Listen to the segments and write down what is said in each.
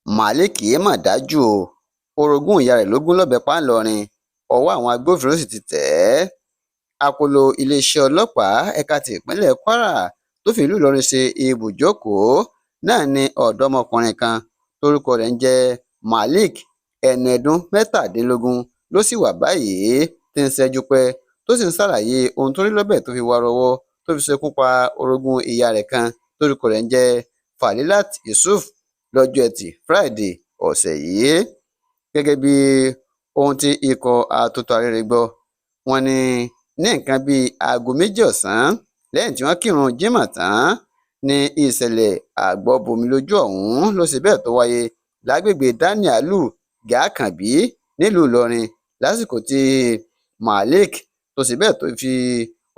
Malik mà dájú o, orogún ìyá rẹ̀ ló gún lọ́bẹ pa ńìlọrin, ọwọ́ àwọn agbófinró sì ti tẹ̀ ẹ́. Akọlọ iléeṣẹ́ ọlọ́pàá ẹ̀ka ti ìpínlẹ̀ Kwara tó fi ìlú Ìlọrin ṣe ibùjókòó náà ni ọ̀dọ́mọkùnrin kan tórúkọ rẹ̀ ń jẹ́ Malik, ẹni ọdún mẹ́tàdínlógún ló sì wà báyìí tí ń ṣẹ́jú pẹ́ tó sì ń ṣàlàyé ohun tó rí lọ́bẹ̀ tó fi wárọ́wọ́ tó fi ṣekú pa orogún ìyá rẹ̀ kan tórúkọ rẹ̀ ń jẹ́ Falilat Yusuf lọ́jọ́ Ẹtì Friday ọ̀sẹ̀ yìí. Gẹ́gẹ́ bí ohun tí ikọ̀ atótó arére gbọ́, wọ́n ní nǹkan bíi aago 2 ọ̀sán lẹ́yìn tí wọ́n kírun Jímọ̀ tán ní ìṣẹ̀lẹ̀ àgbọ́bọmi-lójú ọ̀hún ló ṣe bẹ́ẹ̀ tó wáyé lágbègbè Danialu Gàkànbí nílùú Ìlọrin lásìkò tí Malik tó ṣe bẹ́ẹ̀ tó fi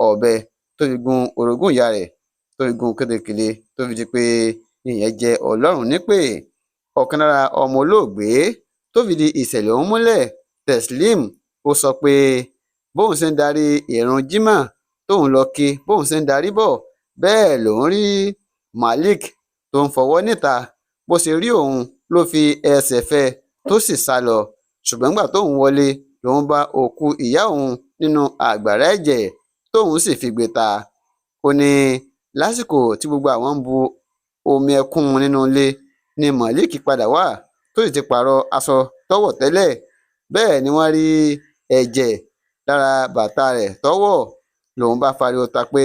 ọ̀bẹ tó fi gun orogún ìyá rẹ̀ tó fi gun kélékèlé tó fi di pé ìyẹn jẹ Ọlọ́run nípè. Ọ̀kan lára ọmọ olóògbé tó fìdí ìṣẹ̀lẹ̀ ọ̀hún múlẹ̀, Teslim, ó sọ pé bóun ṣe ń darí ìrun Jímọ̀ tóun lọ kí bóun ṣe ń darí bọ̀ bẹ́ẹ̀ lòun rí Malik tó ń fọwọ́ níta, bó ṣe rí òun ló fi ẹsẹ̀ fẹ́ tó sì sá lọ, ṣùgbọ́n nígbà tóun wọlé lòun bá òkú ìyá òun nínú àgbàrá ẹ̀jẹ̀ tóun sì fi gbé ta. Ó ní lásìkò tí gbogbo àwọn ń bu omi ẹkún nínú ilé ni Malik padà wá tó sì ti pààrọ̀ aṣọ tó wọ̀ tẹ́lẹ̀, bẹ́ẹ̀ ni wọ́n rí ẹ̀jẹ̀ lára bàtà rẹ̀ tó wọ̀. Lòun bá fariwo ta pé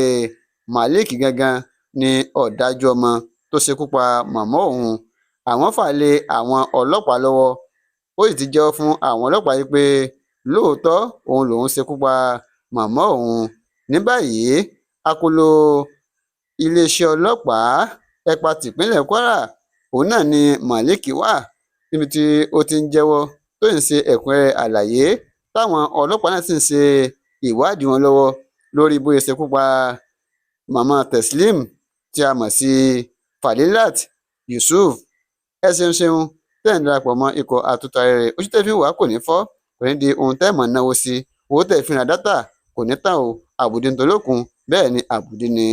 Malik gangan ni ọ̀dájú ọmọ tó ṣekú pa màmá òun. Àwọn fà lé àwọn ọlọ́pàá lọ́wọ́, ó sì ti jẹ́wọ́ fún àwọn ọlọ́pàá yìí pé lóòótọ́ òun lòun ṣekú pa màmá òun. Ní báyìí akọlọ iléeṣẹ́ ọlọ́pàá ẹ̀ka tìpínlẹ̀ Kwara òun náà ni Malik wà níbi tí ó ti ń jẹ́wọ́ tó ń ṣe ẹ̀kúnrẹ́rẹ́ àlàyé táwọn ọlọ́pàá náà sì ń ṣe ìwádìí wọn lọ́wọ́ lórí bóyá ṣekú pa màmá Teslim tí a mọ̀ sí Falilat Yusuf. Ẹ ṣeun tẹ́ ń darapọ̀ mọ́ ikọ̀ atótó arére, ojú tẹ́ fi ń wà kò ní fọ́, kò ní di ohun tẹ́ mọ̀ náwó sí, owó tẹ́ fi ra dátà kò ní tán o, àbùdí ń tolókun bẹ́ẹ̀ ni àbùdí ni.